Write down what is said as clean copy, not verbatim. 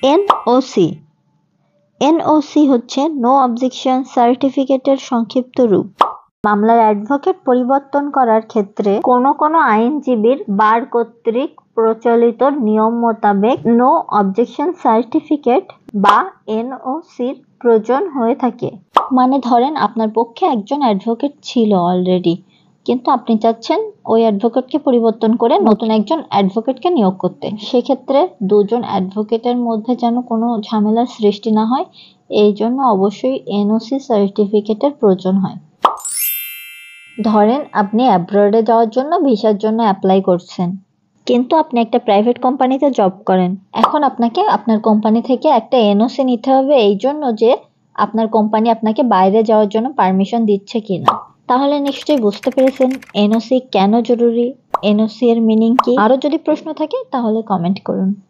NOC. NOC হচ্ছে no objection সার্টিফিকেটের সংক্ষিপ্ত রূপ। মামলার অ্যাডভোকেট পরিবর্তন করার ক্ষেত্রে কোনো আইনজীবীর বার কর্তৃক প্রচলিত নিয়ম মোতাবেক নো অবজেকশন সার্টিফিকেট বা এনওসির প্রয়োজন হয়ে থাকে। মানে ধরেন আপনার পক্ষে একজন অ্যাডভোকেট ছিল অলরেডি, কিন্তু আপনি চাচ্ছেন ওই অ্যাডভোকেটকে পরিবর্তন করে নতুন একজন অ্যাডভোকেটকে নিয়োগ করতে। সেক্ষেত্রে দুজন অ্যাডভোকেটের মধ্যে যেন কোনো ঝামেলার সৃষ্টি না হয়, এই জন্য অবশ্যই এনওসি সার্টিফিকেটের প্রয়োজন হয়। ধরেন আপনি অ্যাব্রডে যাওয়ার জন্য ভিসার জন্য অ্যাপ্লাই করছেন, কিন্তু আপনি একটা প্রাইভেট কোম্পানিতে জব করেন। এখন আপনাকে আপনার কোম্পানি থেকে একটা এনওসি নিতে হবে, এই জন্য যে আপনার কোম্পানি আপনাকে বাইরে যাওয়ার জন্য পারমিশন দিচ্ছে কিনা। তাহলে নিশ্চয়ই বুঝতে পেরেছেন এনওসি কেন জরুরি, এনওসি এর মিনিং কি। আরো যদি প্রশ্ন থাকে তাহলে কমেন্ট করুন।